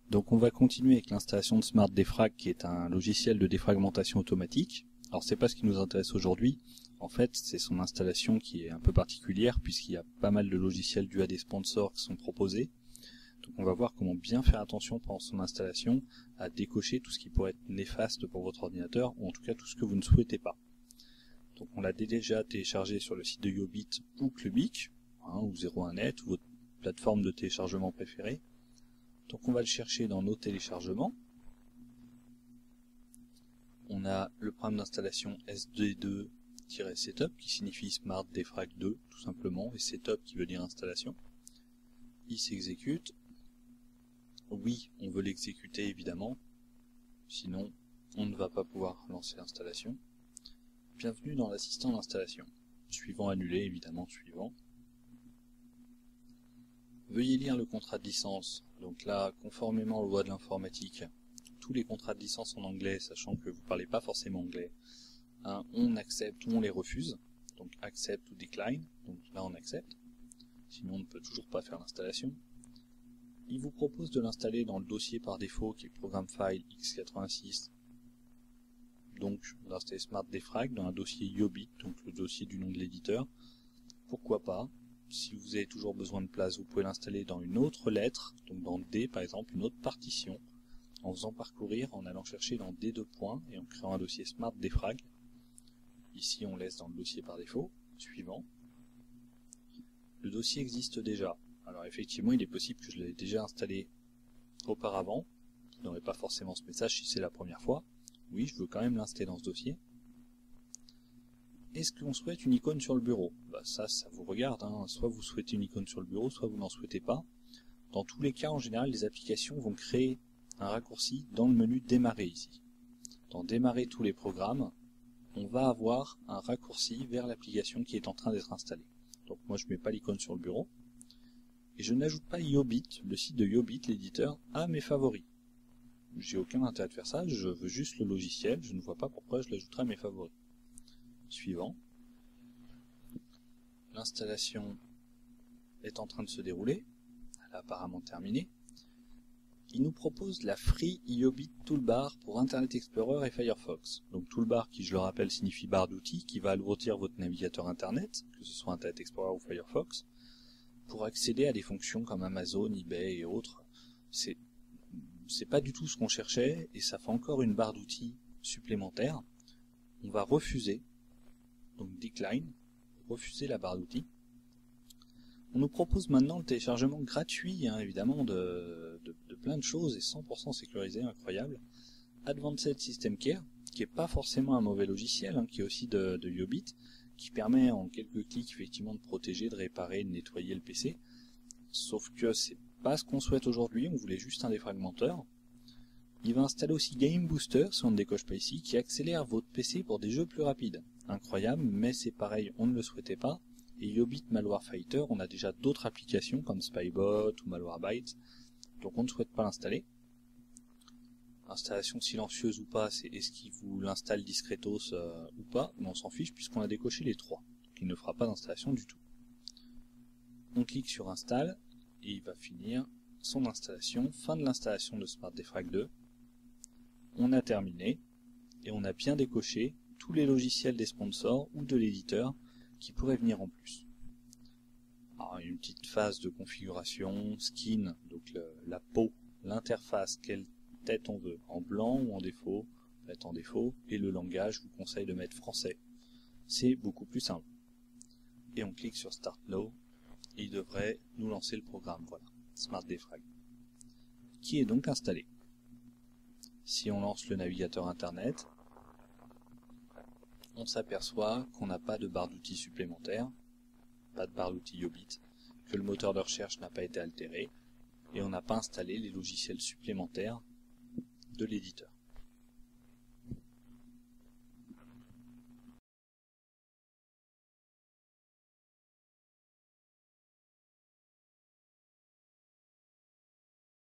Donc on va continuer avec l'installation de SmartDefrag qui est un logiciel de défragmentation automatique. Alors c'est pas ce qui nous intéresse aujourd'hui, en fait c'est son installation qui est un peu particulière puisqu'il y a pas mal de logiciels dus à des sponsors qui sont proposés. Donc on va voir comment bien faire attention pendant son installation à décocher tout ce qui pourrait être néfaste pour votre ordinateur ou en tout cas tout ce que vous ne souhaitez pas. Donc on l'a déjà téléchargé sur le site de Yobit ou Clubic, ou 01net ou votre plateforme de téléchargement préférée. Donc on va le chercher dans nos téléchargements. On a le programme d'installation SD2-Setup qui signifie SmartDefrag 2 tout simplement, et Setup qui veut dire installation. Il s'exécute. Oui, on veut l'exécuter évidemment, sinon on ne va pas pouvoir lancer l'installation. Bienvenue dans l'assistant d'installation. Suivant annulé, évidemment suivant. Veuillez lire le contrat de licence. Donc là, conformément aux lois de l'informatique, tous les contrats de licence en anglais, sachant que vous ne parlez pas forcément anglais, on accepte ou on les refuse. Donc accept ou decline. Donc là on accepte. Sinon on ne peut toujours pas faire l'installation. Il vous propose de l'installer dans le dossier par défaut qui est le programme file x86. Donc d'installer SmartDefrag dans un dossier Yobit, donc le dossier du nom de l'éditeur. Pourquoi pas? Si vous avez toujours besoin de place, vous pouvez l'installer dans une autre lettre, donc dans D par exemple, une autre partition, en faisant parcourir, en allant chercher dans D2 points et en créant un dossier SmartDefrag. Ici on laisse dans le dossier par défaut, suivant. Le dossier existe déjà. Alors effectivement il est possible que je l'ai déjà installé auparavant, qu'il n'aurait pas forcément ce message si c'est la première fois. Oui, je veux quand même l'installer dans ce dossier. Est-ce qu'on souhaite une icône sur le bureau? Ça vous regarde, soit vous souhaitez une icône sur le bureau, soit vous n'en souhaitez pas. Dans tous les cas, en général, les applications vont créer un raccourci dans le menu démarrer ici. Dans démarrer tous les programmes, on va avoir un raccourci vers l'application qui est en train d'être installée. Donc moi je ne mets pas l'icône sur le bureau. Et je n'ajoute pas Yobit, le site de Yobit, l'éditeur, à mes favoris. J'ai aucun intérêt de faire ça, je veux juste le logiciel, je ne vois pas pourquoi je l'ajouterai à mes favoris. Suivant. L'installation est en train de se dérouler, elle a apparemment terminé. Il nous propose la Free Yobit Toolbar pour Internet Explorer et Firefox. Donc Toolbar qui, je le rappelle, signifie barre d'outils qui va alourdir votre navigateur Internet, que ce soit Internet Explorer ou Firefox, pour accéder à des fonctions comme Amazon, eBay et autres. C'est pas du tout ce qu'on cherchait et ça fait encore une barre d'outils supplémentaire. On va refuser, donc decline, refuser la barre d'outils. On nous propose maintenant le téléchargement gratuit, évidemment, de plein de choses et 100% sécurisé, incroyable. Advanced System Care, qui n'est pas forcément un mauvais logiciel, qui est aussi de Yobit, qui permet en quelques clics effectivement de protéger, de réparer, de nettoyer le PC. Sauf que c'est pas ce qu'on souhaite aujourd'hui, on voulait juste un défragmenteur. Il va installer aussi Game Booster, si on ne décoche pas ici, qui accélère votre PC pour des jeux plus rapides. Incroyable, mais c'est pareil, on ne le souhaitait pas. Et Yobit Malware Fighter, on a déjà d'autres applications comme Spybot ou Malwarebytes, donc on ne souhaite pas l'installer. Installation silencieuse ou pas, c'est est-ce qu'il vous l'installe discretos ou pas, mais on s'en fiche puisqu'on a décoché les trois, donc il ne fera pas d'installation du tout. On clique sur Install et il va finir son installation, fin de l'installation de SmartDefrag 2. On a terminé et on a bien décoché tous les logiciels des sponsors ou de l'éditeur qui pourraient venir en plus. Alors une petite phase de configuration, skin, donc la peau, l'interface, quelle tête on veut, en blanc ou en défaut, peut-être en défaut, et le langage, je vous conseille de mettre français. C'est beaucoup plus simple. Et on clique sur Start Now, et il devrait nous lancer le programme, voilà, SmartDefrag, qui est donc installé. Si on lance le navigateur internet, on s'aperçoit qu'on n'a pas de barre d'outils supplémentaire, pas de barre d'outils Yobit, que le moteur de recherche n'a pas été altéré, et on n'a pas installé les logiciels supplémentaires de l'éditeur.